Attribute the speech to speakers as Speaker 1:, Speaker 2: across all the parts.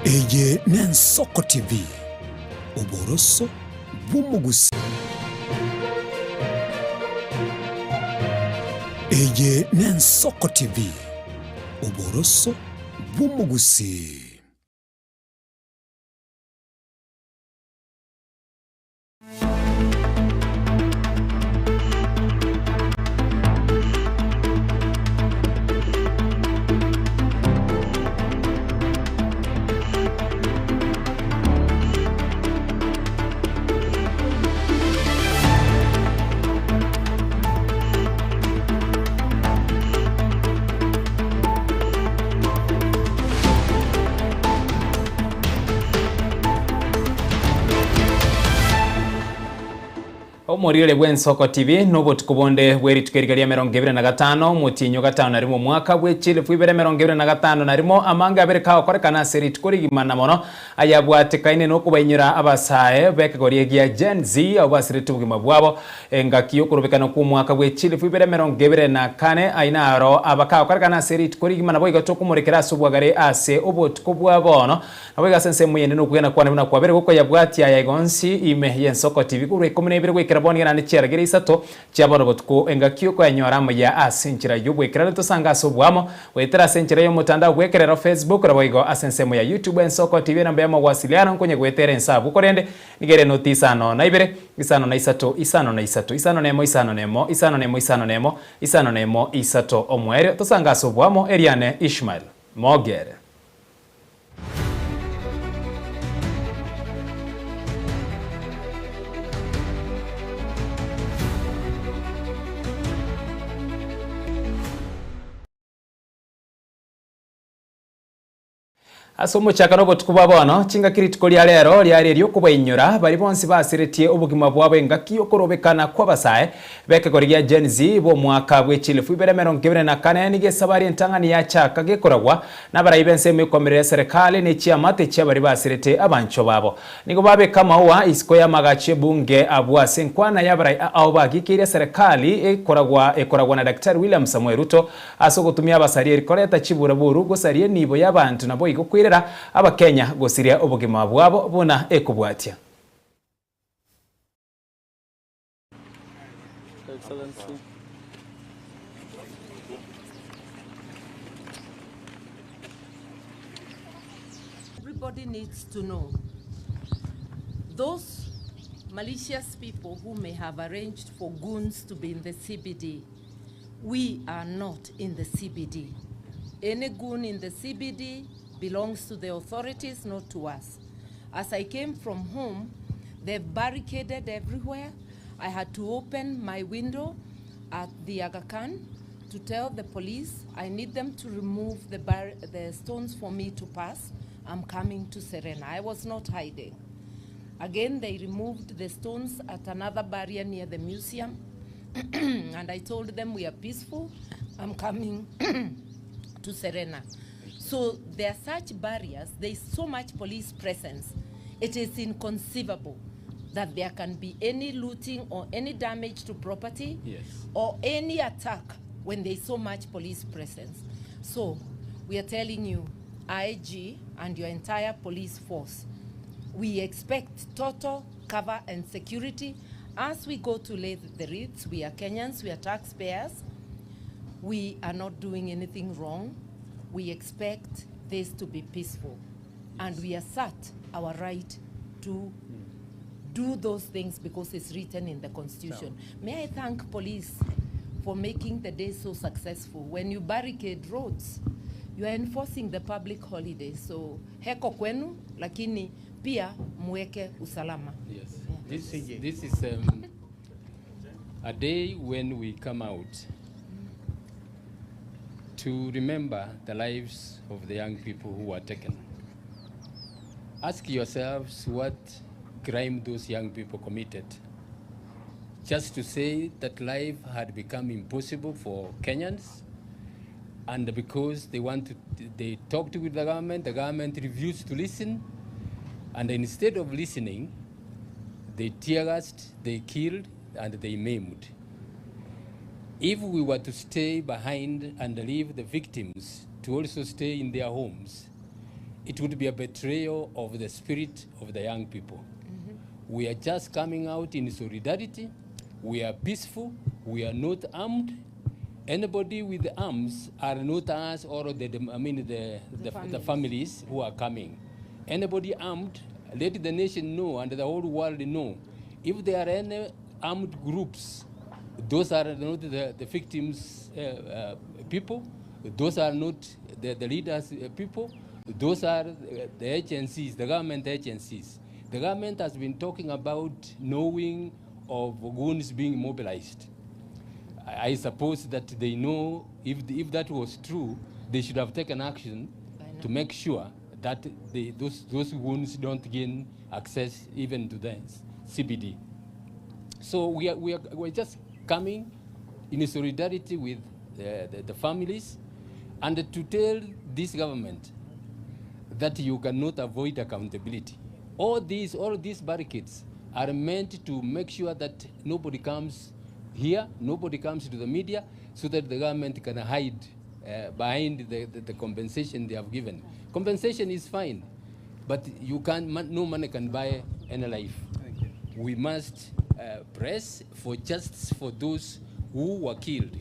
Speaker 1: Eye n'Ensoko TV oboroso bw'umugusi. Eye n'Ensoko TV oboroso bw'umugusi.
Speaker 2: Omorire bw'Ensoko TV n'obutukubonde bw'eritukerigania 25 mutinyo gatano narimo mwaka bw'echile fwibere 25 narimo amanga abereka okorekana aseri tukurigimana mono ayabwatekaine n'okubainyira abasae bekegorie gia Gen Z abasire tubugima bwabo engakiyo kurubikana ku mwaka bw'echile fwibere 24 ainaro abaka okorekana aseri tukurigimana boiga tokumurikira subwagare ase obutukubwabono aboiga sense muyende n'okugena kwana buna kwabere goko yabwatia yagonsi ime y'Ensoko TV kuri 12 Boni ngana nchera isato chaboro botuko engakyo kwa nyorama ya asenchira yobwekera tusanga sobwamo wetera senchira yo mutandao bwekerera Facebook raboigo asensemo ya YouTube Ensoko TV namba ya mawasiliano nkonye gwetera ensabu korende nigere notisa no na ibere isano na isato isano na isato isano nemo isano nemo isano nemo isano nemo isano nemo isato omwere tusanga sobwamo Eliane Ishmael Mogere. Asomo chakarobo tukubabono chinga kiritiko lya lero lyari lyokubainyura bali bonsi basiretie obugima bwabo engaki okorobekana kwa basae bekegorigia Gen Z bo mwaka bw'echile fwibere 24 nige sabari entangani ya chaka gekoragwa nabarayibense mekomerera serikali ne chiamate cyabari basirete abancho babo nigo babe kama wa isiko ya magache bunge abwase nkwana yabarai ao bagikire serikali ekoragwa na Daktari William Samuel Ruto asogotumia basari rikoreta chibura buru gosarie nibo yabantu nabo igokwi Abakenya gosiria obugima bwabo buna ekubwatia.
Speaker 3: Excellency.
Speaker 4: Everybody needs to know those malicious people who may have arranged for goons to be in the CBD. We are not in the CBD. Any goon in the CBD belongs to the authorities, not to us. As I came from home, they've barricaded everywhere. I had to open my window at the Aga Khan to tell the police I need them to remove the stones for me to pass. I'm coming to Serena. I was not hiding. Again, they removed the stones at another barrier near the museum. And I told them we are peaceful. I'm coming to Serena. So there are such barriers, there is so much police presence. It is inconceivable that there can be any looting or any damage to property, yes, or any attack when there is so much police presence. So we are telling you, IG and your entire police force, we expect total cover and security as we go to lay the wreaths. We are Kenyans, we are taxpayers. We are not doing anything wrong. We expect this to be peaceful, and we assert our right to do those things because it's written in the Constitution. May I thank police for making the day so successful. When you barricade roads, you are enforcing the public holiday. So heko kwenu, lakini pia muweke usalama.
Speaker 3: Yes. Yeah. This is a day when we come out to remember the lives of the young people who were taken. Ask yourselves what crime those young people committed. Just to say that life had become impossible for Kenyans, and because they talked with the government refused to listen, and instead of listening, they tear-gassed, they killed, and they maimed. If we were to stay behind and leave the victims to also stay in their homes, it would be a betrayal of the spirit of the young people. We are just coming out in solidarity. We are peaceful. We are not armed. Anybody with arms are not us or the families who are coming. Anybody armed, let the nation know and the whole world know. If there are any armed groups, those are not the victims' people. Those are not the leaders' people. Those are the agencies, the government agencies. The government has been talking about knowing of goons being mobilized. I suppose that they know if that was true, they should have taken action to make sure that those goons don't gain access even to the CBD. So we're just coming in solidarity with the families and to tell this government that you cannot avoid accountability. All these barricades are meant to make sure that nobody comes here, nobody comes to the media, so that the government can hide behind the compensation they have given. Compensation is fine, but no money can buy any life. We must press for justice for those who were killed.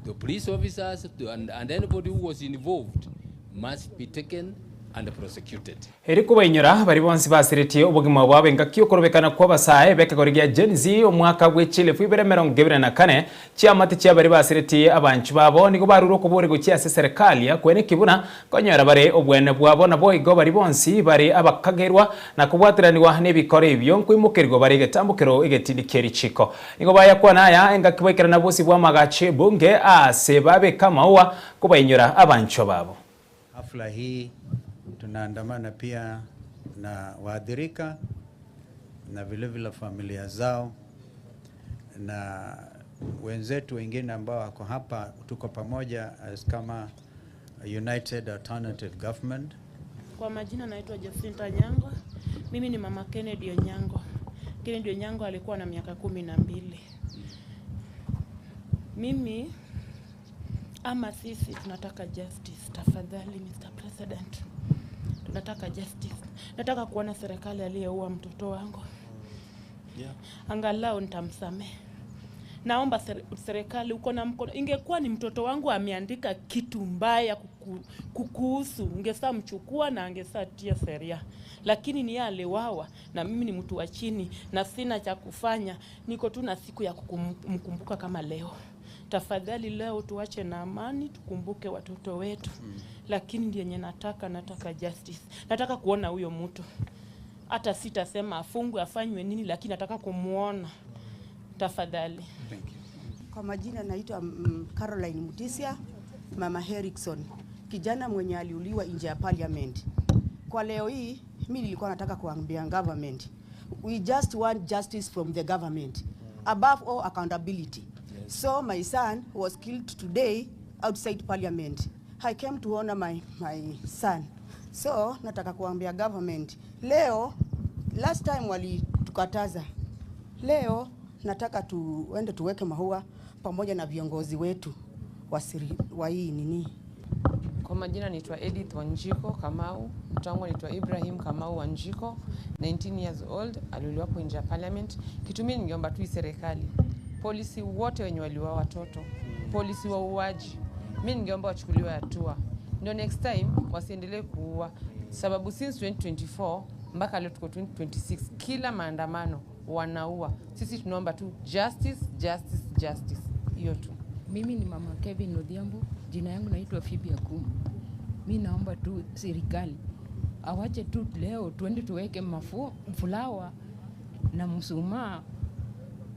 Speaker 3: The police officers and anybody who was involved must be taken and prosecuted.
Speaker 2: Eri kubainyura bari bonsi basiritie ubugima bwabe ngakyo korobekana kwa basaye bekagorigia Gen Z omwaka gw'echile fibere 2024 chiamati chia bari basiritie abanchi babo nigo baruro kubure gukia serikali ya kwene kibuna konyora bare obwene bwabo nabo igo bari bonsi bari abakagerwa na kubwatiraniwa n'ebikore ibyo nkwimukirgo bari getambukiro igetindikeri chiko nigo baya kwa naya engakibekera na bosi bwa magache bunge ase babe kamaua kubainyura abanchi babo.
Speaker 5: Hafla hii tunaandamana pia na waathirika na vile familia zao na wenzetu wengine ambao wako hapa. Tuko pamoja as kama United Alternative Government.
Speaker 6: Kwa majina naitwa Jacinta Nyango. Mimi ni mama Kennedy Onyango. Kennedy Onyango alikuwa na miaka 12. Mimi ama sisi tunataka justice, tafadhali Mr. President. Tunataka justice. Nataka kuona serikali aliyeua mtoto wangu. Angalau nitamsamehe. Naomba serikali uko na mkono. Ingekuwa ni mtoto wangu ameandika kitu mbaya kukuhusu, ungesa mchukua na angesa tia sheria. Lakini ni yale wawa na mimi ni mtu wa chini na sina cha kufanya. Niko tu na siku ya kumkumbuka kama leo. Tafadhali leo tuache na amani, tukumbuke watoto wetu. Lakini ndiye nataka justice. Nataka kuona huyo mtu. Hata sitasema afungwe afanywe nini, lakini nataka kumuona. Tafadhali.
Speaker 5: Thank you.
Speaker 7: Kwa majina naitwa Caroline Mutisia, Mama Herrickson, kijana mwenye aliuliwa nje ya parliament. Kwa leo hii mimi nilikuwa nataka kuambia government, we just want justice from the government, above all accountability. So my son was killed today outside parliament. I came to honor my son. So nataka kuambia government, leo last time walitukataza, leo nataka tuende tuweke maua pamoja na viongozi wetu wa hii nini.
Speaker 8: Kwa majina naitwa Edith Wanjiko Kamau, mtoto wangu anaitwa Ibrahim Kamau Wanjiko, 19 years old, aliuliwa hapo nje ya parliament. Kitu mimi ningeomba tu serikali, polisi wote wenye waliua watoto, polisi wa uaji, mimi ningeomba wachukuliwe hatua. Ndio next time wasiendelee kuua, sababu since 2024 mpaka leo tuko 2026 kila maandamano wanaua. Sisi tunaomba tu justice. Hiyo tu.
Speaker 9: Mimi ni mama Kevin Odhiambo, jina yangu naitwa Phoebe Akumu. Mimi naomba tu serikali awache tu leo tuende tuweke mfulawa na msumaa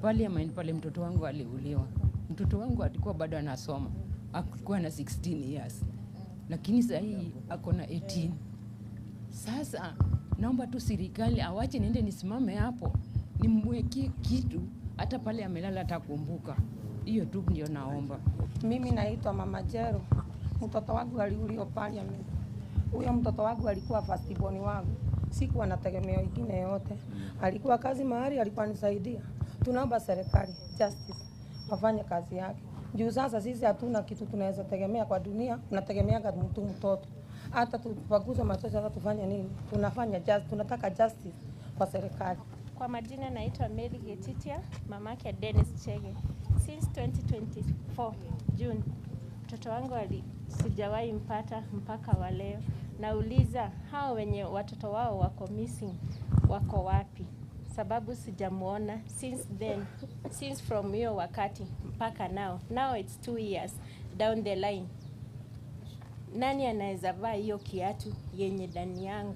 Speaker 9: pale mtoto wangu aliuliwa. Mtoto wangu alikuwa bado anasoma. Alikuwa na 16 years. Lakini sasa hii ako na 18. Sasa naomba tu serikali awache niende nisimame hapo, nimweke kitu hata pale amelala atakumbuka. Hiyo tu ndio naomba.
Speaker 10: Mimi naitwa Mama Jero. Mtoto wangu aliuliwa parliament. Huyo mtoto wangu alikuwa first born wangu. Sikuwa nategemea wengine yote. Alikuwa kazi mahali, alikuwa nisaidia. Tunaomba serikali justice wafanye kazi yake. Juu sasa sisi hatuna kitu tunaweza tegemea kwa dunia, tunategemea mtoto. hata tupaguze machozi, hata tufanye nini, tunataka justice kwa serikali.
Speaker 11: Kwa majina naitwa Mary Getitia, mamake Dennis Chege. Since 2024 June, mtoto wangu sijawahi mpata mpaka wa leo. Nauliza hao wenye watoto wao wako missing wako wapi? Sababu sijamuona since from hiyo wakati mpaka now it's 2 years down the line. Nani anaweza vaa hiyo kiatu yenye ndani yangu?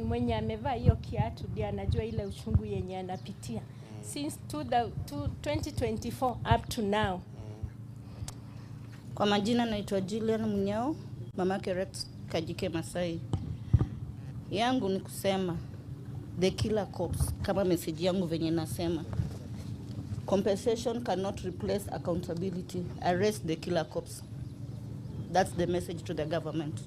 Speaker 11: Mwenye amevaa hiyo kiatu ndiye anajua ile uchungu yenye anapitia since 2024 up to now.
Speaker 12: Kwa majina naitwa Julian Munyao, mamake Rex Kajike Masai. Yangu ni kusema the killer cops, kama message yangu venye nasema. Compensation cannot replace accountability. Arrest the killer cops. That's the message to the government.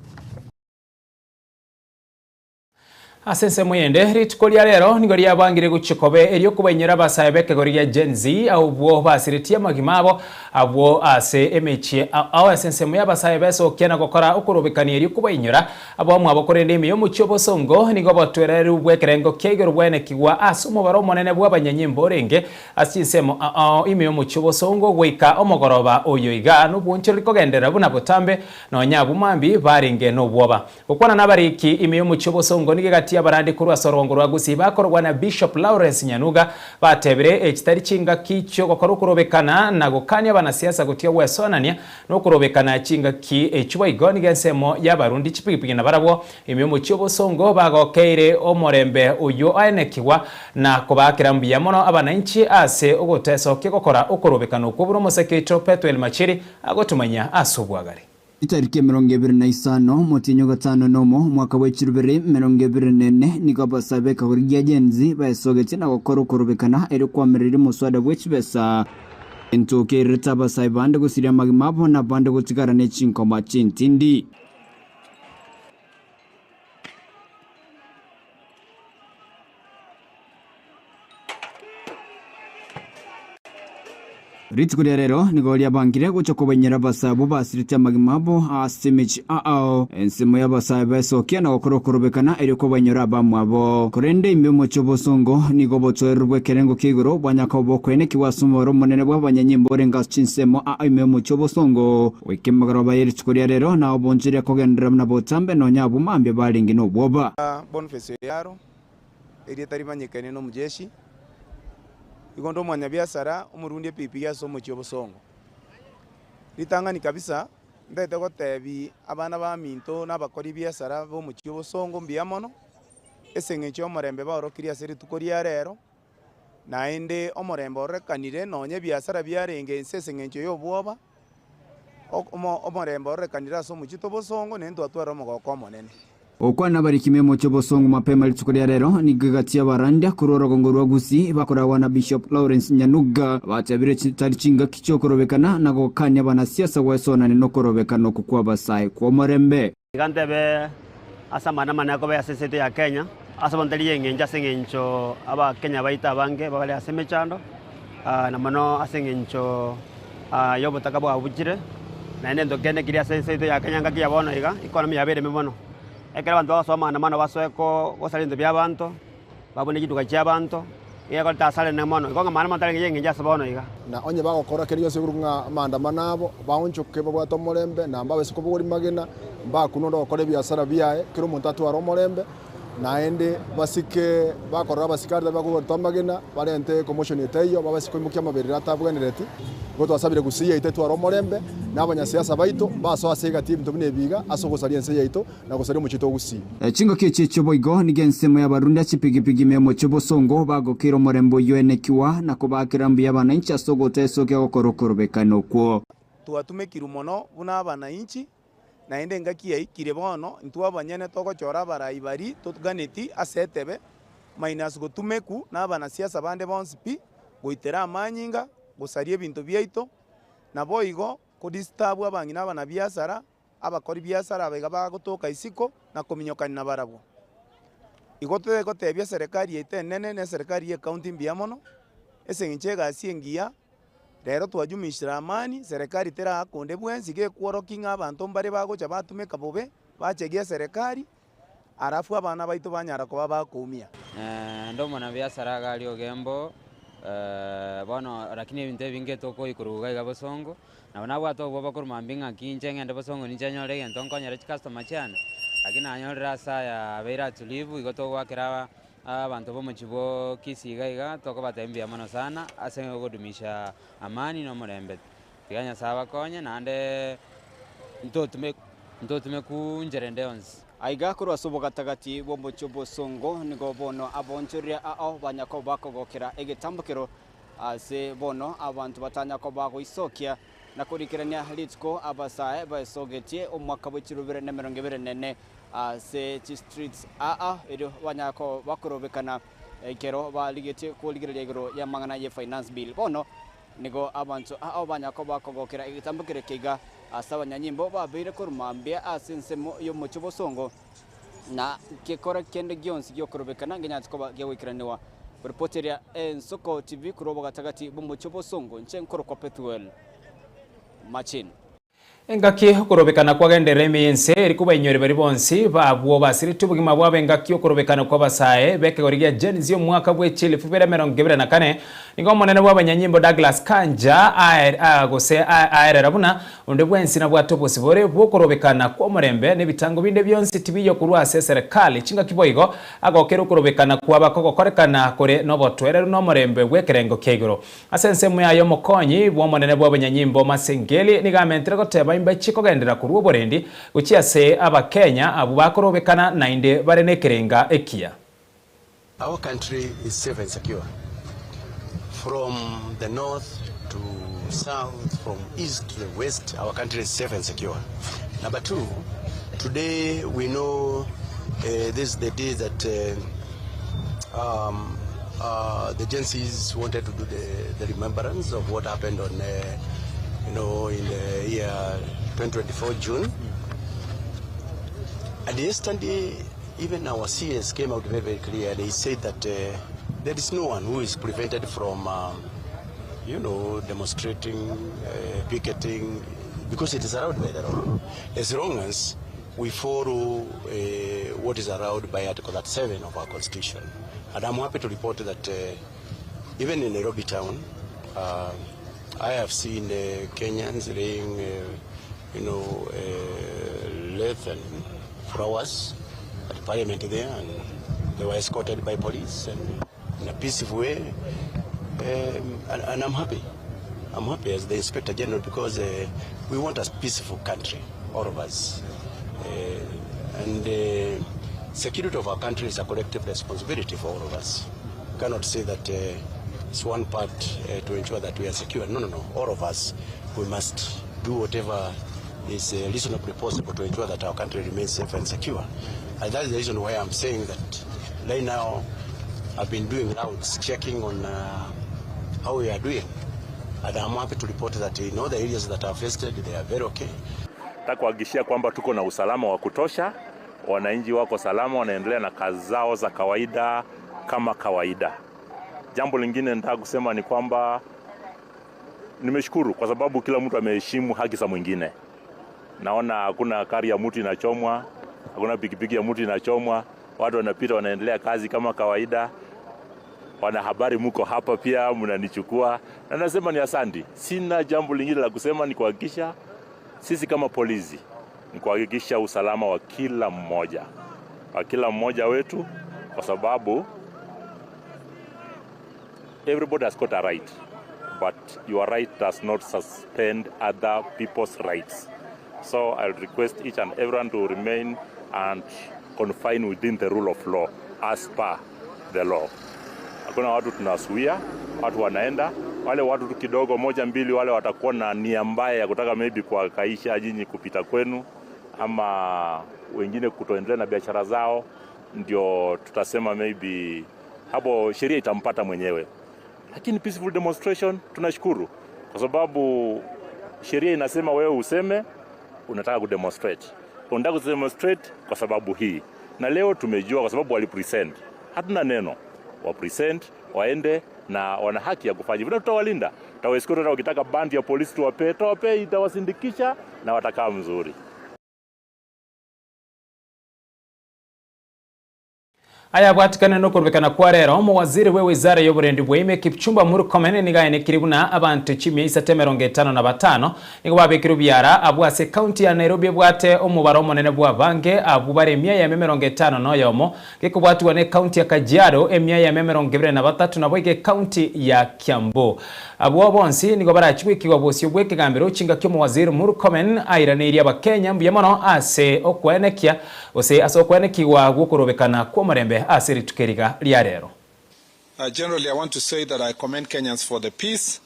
Speaker 2: Asense muyende ritikolia rero nigo lyabangire guchikobe elyo kubenyera basayebeke goria Gen Z au bwo basiritie magimabo abwo ase emechi au asense muya basayebeso kiana gukora ukurubikani elyo kubenyera abo mwabokorende emiyo muchobo songo nigo batwerere ubwekerengo kegero bwene kigwa asumo baro monene bwa banyanyimbo renge asinsemo imiyo muchobo songo gwika omogoroba oyo iga no bwoncho likogendera buna butambe no nyabu mambi baringe no bwoba gukwana nabariki imiyo muchobo songo nigegati abarandi kurwa sorongo rwa gusiba korwa na Bishop Lawrence Nyanuga batebere ekitari kinga kicho gokora kurobekana na gukanya banasiasa gutyo wesonania no kurobekana kinga ki echuba igoni gensemo y'abarundi chipigipigi na barabo imiyo muchobo songo bagokeire omorembe uyo anekiwa na kubakira mbiya mono abananchi ase ogoteso kigokora ukurobekana ukuburo musekito Petuel Machiri agotumanya asubwagari.
Speaker 13: Itariki 25 mutinyo gatano nomo mwaka wa 2024 niko basabeka kurigia Gen Z basogetse na gukora kurubekana eri kwamerera muswada w'ekibesa entoke ritaba saibande gusiria magimabo na bande gutigara ne chinkoma chintindi. Ritikulia rero nigo lyabangire guchokobenyera basabu basirite magimabo asimich ensemo y'abasabe sokia na gukora kurubekana eri ko banyora bamwabo korende imwe chobo songo nigo botwerwe kerengo kigoro banyako kwene kiwasumoro monene bwa banyanyimbo renga chinsemo imwe chobo songo wikemagaro bayeri tikulia rero na obonjire kogendera na botambe no nyabu mambe balingi no bwoba
Speaker 14: Boniface yaro eri taribanyekene no mujeshi igondo mwanya biasara umurundi pipi ya somo cyo busongo litangani kabisa ndete gotebi abana ba minto n'abakori biasara bo mu cyo busongo mbiyamono esenge cyo morembe ba rokiria seri tukoria rero naende omorembe orekanire nonye biasara byarenge ensesenge cyo yo bwoba omorembe orekanira so mu cyo busongo nendo atwara mogoko monene
Speaker 13: okwana bari kimwe mu cyo songo mapema litsukuria rero ni gagati y'abarandi kurorogongo rwa gusi bakorawa na Bishop Lawrence Nyanuga batabire kitari kinga kicho korobekana na gokanya banasiasa wesonane no korobekana kukwa basaye kwa morembe
Speaker 15: gantebe asamana manako ba sesete ya Kenya asabantali yengenja sengencho aba Kenya baita bange babale asemechando na mano asengencho yobotaka bwa bujire na nendo gene kiria sesete ya Kenya ngaki yabona iga economy yabere memono ekera bantu basoma na mano basweko gosalindo bya bantu babone gituka kya bantu yego tasale na mono ikonga mana mantale ngenge nja sabono iga
Speaker 16: na onye bagokora keri yose gurunga maandamano abo baonchoke babwato morembe na mbabe siko buri magena mbakuno ndo bakore biasara biaye kiro muntu atwara morembe naende basike bakora basikarda bagubwato magena barente commotion yeteyo babasiko imukia maberera tabwenereti goto asabire gusiya itetu aromorembe n'abanyasiasa baito baso asega team tubine biga asogosari ense yaito na gosari mu chito gusi
Speaker 13: chingo kiche boigo nigensemo y'abarundi achipigipigi memo chobo songo bagokiro morembo yoenekiwa na kubakirambia abananchi asogoteso kya gokorokorobekano kwo
Speaker 14: tuatume kirumono buna abananchi naende ngakia ikire bono ntu abanyene togochora baraibari tuganeti asetebe minus gotumeku n'abanasiasa bande bonsipi goitera amanyinga gosarie bintu byaito na boigo kudistabwa bangi n'abana biasara abakori biasara abega bagotoka isiko na kominyokani na barabo igote gotebya serikali itenene ne serikali ye county mbiamono esengiche gasiengia rero twajumishira amani serikali tera akonde bwensi ge kworokinga abantu mbare bagocha batumeka bobe bachegia serikali arafu abana baitu banyara kuba bakumia.
Speaker 17: Ndo mwana biashara gali ogembo bono lakini ebintu ebinge toko ikuruga iga bosongo na nabwato bo bakuruma mbinga kinje ngende bosongo ninjanyore gento nkonyere customer cyane lakini anyorera saya abera tulivu igoto gwakira abantu bo muchibo kisiga iga toko batembia mono sana ase godumisha amani no murembe tiganya saba konye nande ntotume kunjere ndonzi
Speaker 13: aiga kurwa subo gatagati bo muchibo songo nigo bono abonjoria ao banyako bakogokera egitambukiro ase bono abantu batanya ko bagoisokia na kurikirania litko abasae basogetie omwaka w'ikirubire na 2024 ase streets ero banyako bakorobekana ikero baligetie kuligireria igoro ya mangana ye finance bill bono nigo abantu banyako bakogokera egitambukiro kiga asaba nyimbo babire kurumambia asensemo yo muchibo songo na kekora kende gionsi gyokorobekana ngenyatiko gyawikiraniwa reporteria Nsoko TV kurobo gatagati bumuchibo songo nchenkoro kwa Petuel Machin
Speaker 2: engaki okorobekana kwagendera eminse erikuba inyori bari bonsi babwo basiritu bugima bwabe engaki okorobekana kwa basae bekegorigia Gen-Z omwaka bw'echile 2024 nigo monene bw'abanyanyimbo Douglas Kanja aerera buna onde bwensi na bwatobosi bore bokorobekana kwa murembe nebitango binde byonsi tibiyo kurwase serikali chinga kiboigo agokera okorobekana kwa bakogokorekana kore nobotwerero no murembe bwekerengo kegoro asensemu yayo mokonyi bw'omonene bw'abanyanyimbo Masengeli nigamentere goteba imba chikogendera kurwo borendi guchiase abakenya abo bakorobekana nainde barenekerenga ekia.
Speaker 18: Our country is safe and secure. From the north to south, from east to the west, our country is safe and secure. Number two, today we know this is the day that the Gen-Zs wanted to do the remembrance of what happened on in the year 2024 June. And yesterday, even our CS came out very, very clear. They said that there is no one who is prevented from, demonstrating, picketing, because it is allowed by the law. As long as we follow what is allowed by Article 37 of our Constitution. And I'm happy to report that even in Nairobi town, I have seen Kenyans laying, leaf and flowers at the parliament there, and they were escorted by police and in a peaceful way. And I'm happy. I'm happy as the Inspector General because we want a peaceful country, all of us. And security of our country is a collective responsibility for all of us. We cannot say that it's one part to ensure that we are secure. No. All of us, we must do whatever is reasonably possible to ensure that our country remains safe and secure. And that's the reason why I'm saying that right now I've been doing rounds, checking on how we are doing. And I'm happy to report that in all the areas that are affected, they are very okay.
Speaker 19: Kuhakikishia kwamba tuko na usalama wa kutosha, wananchi wako salama, wanaendelea na kazi zao za kawaida kama kawaida. Jambo lingine nataka kusema ni kwamba nimeshukuru kwa sababu kila mtu ameheshimu haki za mwingine. Naona hakuna kari ya mtu inachomwa, hakuna pikipiki ya mtu inachomwa, watu wanapita wanaendelea kazi kama kawaida. Wana habari mko hapa pia mnanichukua na nasema ni asante. Sina jambo lingine la kusema, ni kuhakikisha sisi kama polisi ni kuhakikisha usalama wa kila mmoja wetu, kwa sababu everybody has got a right, but your right does not suspend other people's rights. So I'll request each and everyone to remain and confine within the rule of law as per the law. Hakuna watu tunasuia, watu wanaenda, wale watu kidogo moja mbili wale watakuwa na nia mbaya ya kutaka maybe kuhakaisha nyinyi kupita kwenu ama wengine kutoendelea na biashara zao, ndio tutasema maybe hapo sheria itampata mwenyewe. Lakini peaceful demonstration tunashukuru kwa sababu sheria inasema wewe useme unataka kudemonstrate. Unataka kudemonstrate kwa sababu hii. Na leo tumejua kwa sababu walipresent. Hatuna neno. Wa present, waende na wana haki ya kufanya. Vile tutawalinda. Tutawaescort na wakitaka bandi ya polisi tuwape, itawasindikisha na watakaa mzuri.
Speaker 2: aya bwatikana no kurubekana kwa rero mu waziri we wizara y'oburendi bw'ime Kipchumba Murkomen nigaine kiribuna abantu 155 nigo babekiru byara abwase county ya Nairobi bwate omubaro monene bwa bange abubare 150 no yomo gekubwatwa ne county ya Kajiado 123 nabo ge county ya Kiambu abo bonsi nigo barachwikirwa bosyo bwekigambiro chinga kyo mu waziri Murkomen airaniria abakenya mbuyemono ase okwenekia ose asokwenekiwa gukurubekana kwa marembe asiri tukeriga liarero.
Speaker 20: Generally, I want to say that I commend Kenyans for the peace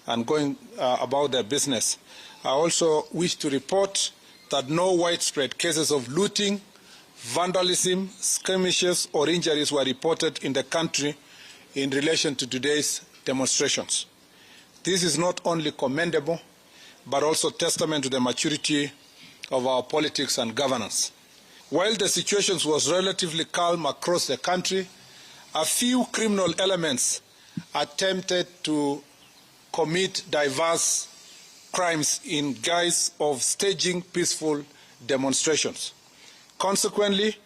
Speaker 20: and going about their business. I also wish to report that no widespread cases of looting, vandalism, skirmishes or injuries were reported in the country in relation to today's demonstrations. This is not only commendable, but also testament to the maturity of our politics and governance. While the situation was relatively calm across the country, a few criminal elements attempted to commit diverse crimes in guise of staging peaceful demonstrations. Consequently,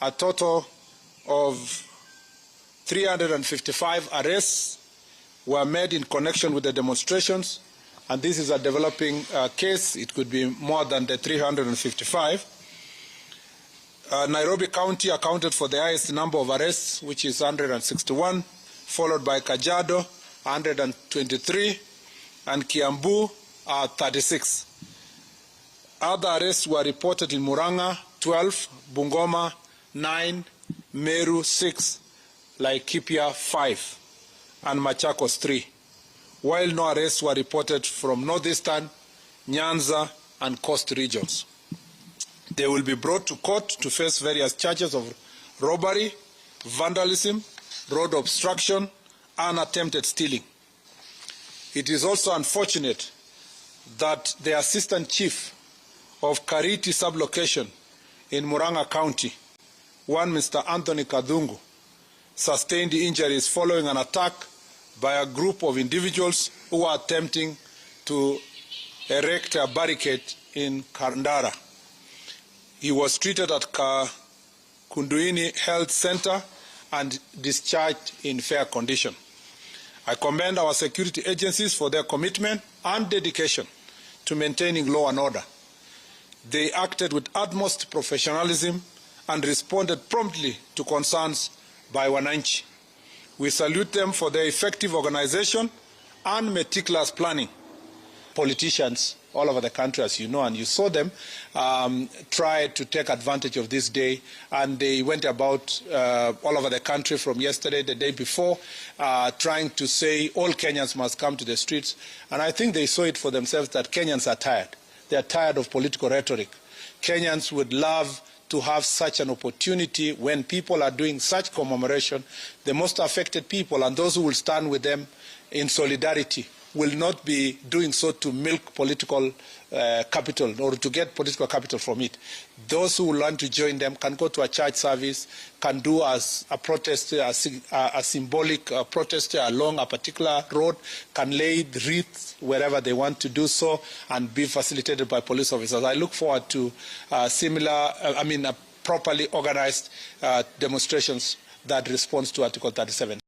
Speaker 20: a total of 355 arrests were made in connection with the demonstrations, and this is a developing case. It could be more than the 355. Nairobi County accounted for the highest number of arrests, which is 161, followed by Kajiado, 123, and Kiambu, 36. Other arrests were reported in Murang'a, 12, Bungoma, 9, Meru, 6, Laikipia, 5, and Machakos, 3, while no arrests were reported from Northeastern, Nyanza, and Coast regions. They will be brought to court to face various charges of robbery, vandalism, road obstruction, and attempted stealing. It is also unfortunate that the Assistant Chief of Kariti Sublocation in Murang'a County, one Mr. Anthony Kadungu, sustained injuries following an attack by a group of individuals who were attempting to erect a barricade in Kandara. He was treated at Kunduini Health Center and discharged in fair condition. I commend our security agencies for their commitment and dedication to maintaining law and order. They acted with utmost professionalism and responded promptly to concerns by wananchi. We salute them for their effective organization and meticulous planning. Politicians all over the country, as you know, and you saw them, tried to take advantage of this day, and they went about all over the country from yesterday, the day before, trying to say all Kenyans must come to the streets. And I think they saw it for themselves that Kenyans are tired. They are tired of political rhetoric. Kenyans would love to have such an opportunity when people are doing such commemoration. The most affected people and those who will stand with them in solidarity will not be doing so to milk political capital or to get political capital from it. Those who want to join them can go to a church service, can do as a protest, a symbolic protest along a particular road, can lay wreaths wherever they want to do so and be facilitated by police officers. I look forward to properly organized demonstrations that responds to Article 37.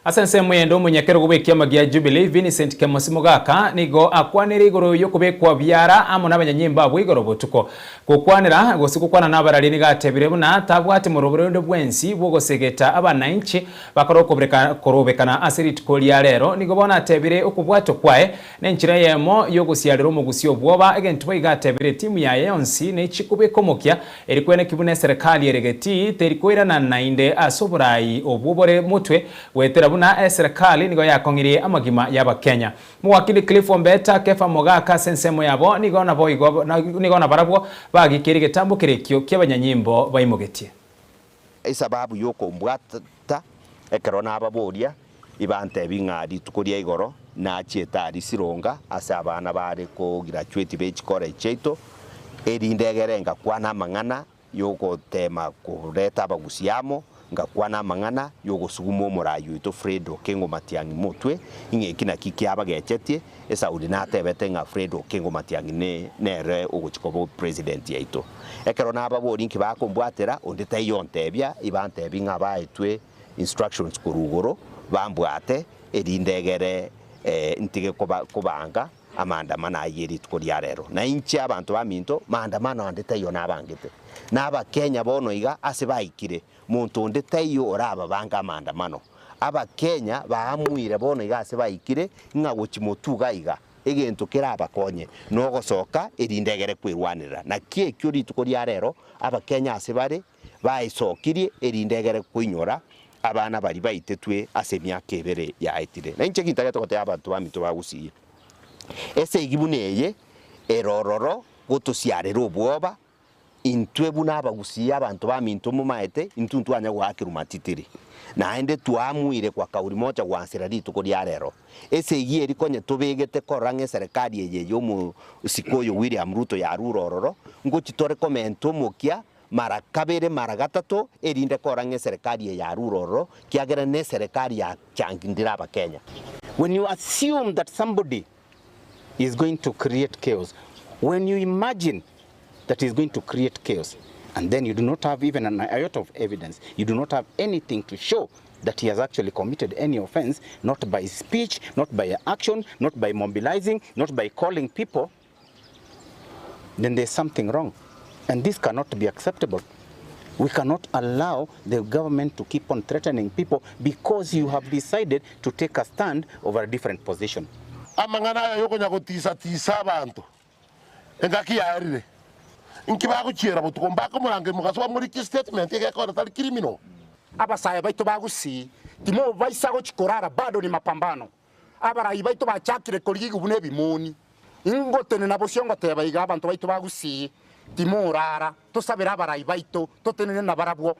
Speaker 2: Asense mwendo munyakero kubekia magia Jubilee Vincent Kemosimo gaka nigo akwanira igoro yo kubekwa byara amo nabanyanyimba bwigoro botuko kukwanira gosikukwana nabarali ni gatebire buna tabwate mu ruburondo bwensi bwogosegeta abananchi bakorobekana asiriti kolia rero nigo bona atebire okubwato kwae nenchira yemo yogosialero mu gusio bwoba agentwa igatebire timu ya yonsi ne chikubekomokia erikwene kibune serikali eregeti terikoira na nainde asoburai obubore mutwe wetera buna serikali nigo yakongirie amagima yaba Kenya. Muwakili Cliff Ombeta Kefa Mogaka sensemo yabo nigo na barabwo bagikiri getambo kirekyo ky'abanyanyimbo bayimogetie.
Speaker 21: Isababu yoko mbwata ekerona ababoria ibante bingadi tukoria igoro na chetari sironga asa abana bare ko graduate bechikore cheito erindegerenga kwana mangana yoko tema kureta bagusiamo ngakwana mang'ana yogosuguma omurayi oito Fred Okengo Matiang'i motwe ing'ekina kikiaba gechetie esaudi natebete ng'a Fred Okengo Matiang'i nere ogochikobo president yaito ekero nababori nki bakombwatera onde taiyo ntebia ibantebi ng'a baetwe instructions kurugoro bambwate erindegere ntige kubanga amandamano ayeri tukoria rero na inchi abantu baminto maandamano andetaiyo nabangete naba Kenya bono iga ase baikire muntu ndetaiyo oraba banga maandamano aba Kenya baamwire bono iga ase baikire ng'a gochimotuga iga egento keraba konye no gosoka erindegere kwirwanira na kiekyo ritukoria rero aba Kenya ase bare baisokirie erindegere kuinyora abana bari baitetwe ase myaka ebere yaitire na inche kintage tokote abantu baminto bagusiye ese igibuneye erororo gotosiarera obwoba intwe buna abagusiye abantu baminto mumaete intuntu anya gwakira matitiri naende tuamwire kwa kauri moja gwansira rituko ria rero ese igieri konye tubegete korange serikali eye yomu sikoyo William Ruto ya rurororo ngochitore komento mokia mara kabere mara gatatu erinde korange serikali ya rurororo kiagera ne serikali ya kyangindira aba Kenya.
Speaker 1: When you assume that somebody is going to create chaos, when you imagine that is going to create chaos, and then you do not have even an iota of evidence, you do not have anything to show that he has actually committed any offense, not by speech, not by action, not by mobilizing, not by calling people, then there's something wrong. And this cannot be acceptable. We cannot allow the government to keep on threatening people because you have decided to take a stand over a different position.
Speaker 22: Amangana yoko nyago tisa abantu engaki yarire inkibago chira butukomba ko murange mugaso muri ki statement yake ko tali criminal
Speaker 1: abasaya baito bagusi timo baisago chikorara bado ni mapambano abarayi baito bachakire koligi gubune bimoni ingotene nabo siongo teba iga abantu baito bagusi timo rara to sabera abarayi baito to tenene na barabwo.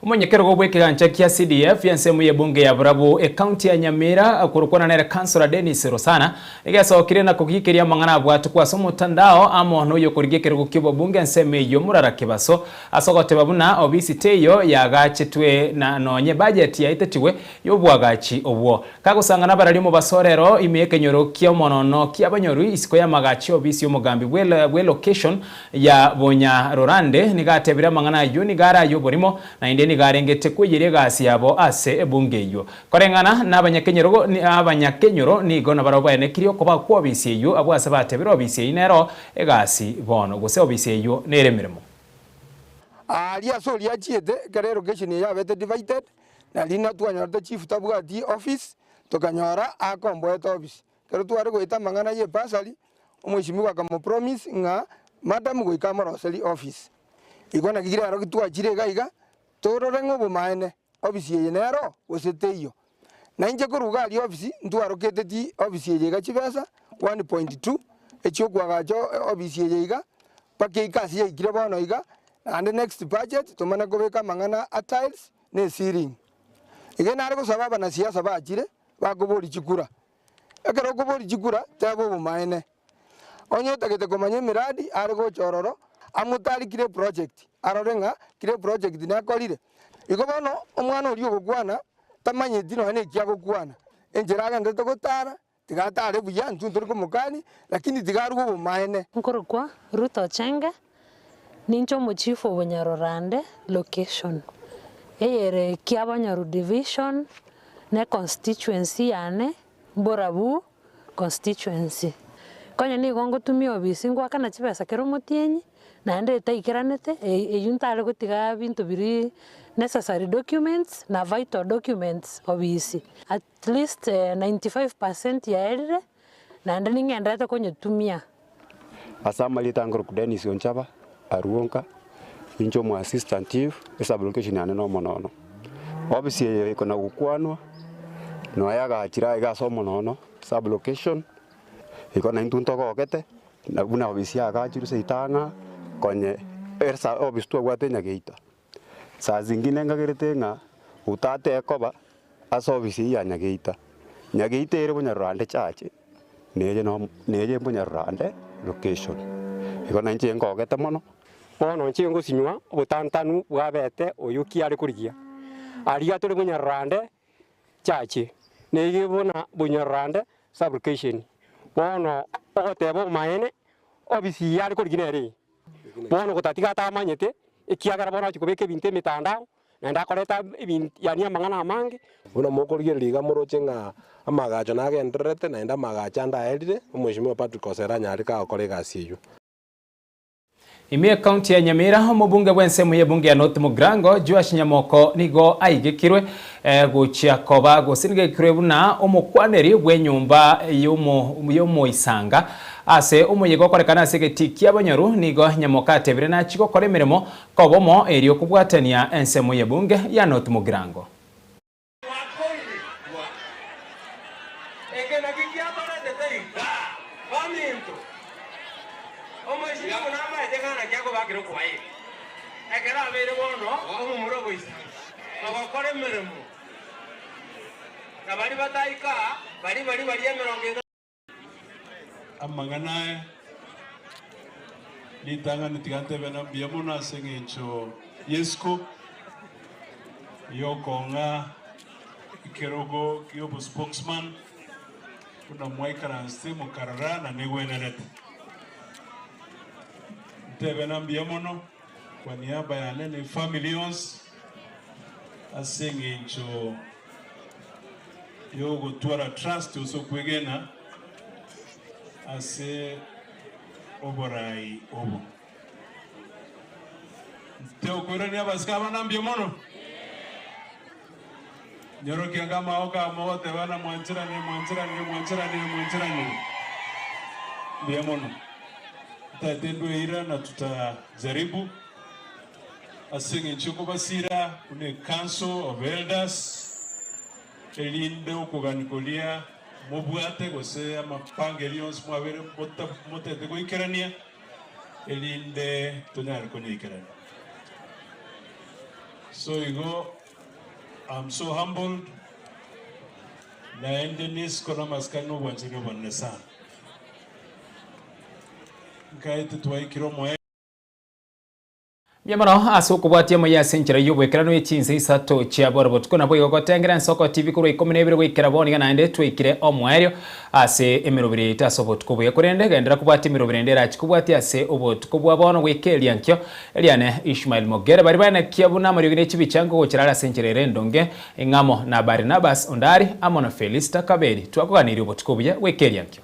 Speaker 2: Umunyekero gwo bwekigancha kia CDF yansemu ye bunge ya Burabu county ya Nyamira akurukwana na councilor Dennis Rosana igasokire na kugikiria mangana bwatu kwa somo mutandao amo no yokurigekero gukibo bunge nseme yo murara kibaso asogote babuna obisi teyo yagachetwe na nonye budget ya itetiwe yobwagachi obwo kagusangana baralimo basorero imekenyoro kia monono kia banyoru isiko ya magachi obisi yomugambi we location ya Bonya Rorande nigatebira mangana yo nigara yo borimo na inde garengete kuyire gasi yabo ase ebungeyo korengana n'abanyakenyero ni gona barobwa ne kirio kuba kwa bisiyo abwase batebiro bisiyo inero egasi bono gose obisiyo neremiremo
Speaker 23: alia soli achiete karero keshini ya bete divided na lina twanyarta chief tabwa di office tokanyora akombwete office kero tware goita mangana ye basali omwishimiwa kama promise nga madam goika moroseli office igona kigira ro kitwa chire gaiga tororengo bumaene ofisi ye nero oseteyo na inje kuruga ali ofisi ntwarokete ti ofisi ye gachibesa 1.2 echo kwagacho ofisi ye iga pake ikasi ye ikire bono iga and the next budget tumana gobeka mangana tiles ne ceiling igena ariko sababa na siasa bachire bakobori chikura ekero kobori chikura tabo bumaene onye tagete komanye miradi ariko chororo amutari kire project arorenga kire project na kolire iko bono omwana ori ogukwana tamanye dino ene kya gukwana enjeraga ndete gotara tigatare buya ntuntori ko mukani lakini tigarugo bumaene
Speaker 24: nkorokwa Ruto Chenge nincho muchifu Bunyarorande location eyere kya Banyaru division ne constituency yane Borabu constituency konya ni gongo tumio bisingwa kana chibesa kero mutienyi naende taikiranete eyuntale gutiga bintu biri necessary documents na vital documents obisi at least 95% ya ere naende ningendete konye tumia
Speaker 25: asama litangoro Dennis Onchaba aruonka injo mu assistant chief sub location ane no monono obisi iko na gukwanwa no ayaga chira iga so monono sub location iko na intunto gokete na buna obisi aga chiru seitanga konye ersa obistu gwatenya geita saa zingine ngagerete nga utate ekoba aso obisi ya nyageita ere Bunyarorande chache neje Bunyarorande location igona nche ngogete mono bono nche ngosinywa obutantanu bwabete oyuki ari kurigia ariga turi munyarande chachi negibona bunyarande fabrication bono ogotebo maene obisi yari kuriginere bono gotatiga tamanyete ikiagara bono chikobeke binte mitandao nenda koreta yani amangana amange
Speaker 3: buna mokorigeria muroche nga amagacho nagenderete nenda magacha ndaerire umweshimiwa Patrick Osera nyari ka okore gasiyo
Speaker 2: Imie county ya Nyamira omubunge bwensemu ye bunge ya North Mugrango Joash Nyamoko nigo aigekirwe guchia koba gosirigekirwe buna omukwaneri bwenyumba yomo isanga ase umuyego korekana asegeti kiabanyaru nigo Nyamoka atebire na chiko kore mirimo kobomo erio kubwatania ensemu ye bunge ya North Mugrango
Speaker 4: amanganae litanga nitigante bena biamona sengecho yesko yokonga ikerogo kiyobo spokesman kuna mwaikara nstemo karara na negwenerete tebena biamono kwa niaba ya nene familions asengecho yogo twara trust usokwegena ase oborai obo teo kwirani abaskaba nambio mono nyoro kiangama oka mote bana mwanchira ni bia mono tatendo ira na tutajaribu asinge choko basira une council of elders elinde okuganikolia mobwate gose amapangelions mwabere motete goikerania elinde tunyar konikerania. So I'm so humbled na endenis kona maskano wanjiro banesa ngaite twaikiro moe
Speaker 2: Yamano asukubwatia moya senchira yubwekerano yechinze isato chia borobot kuna boyo gotengera nsoko TV kuri 12 gwikira boni kana ende twikire omwerio ase emirobiri itasobot kubuye kurende gendera kubwati emirobiri ndera chikubwati ase obot kubwa bono gwikelia nkyo eliane Ishmael Mogere bari bana kiabuna marigine chibichango gochirara senchira rendonge engamo na Barnabas Ondari amono Felista Kaberi twakuganira obot kubuye gwikelia nkyo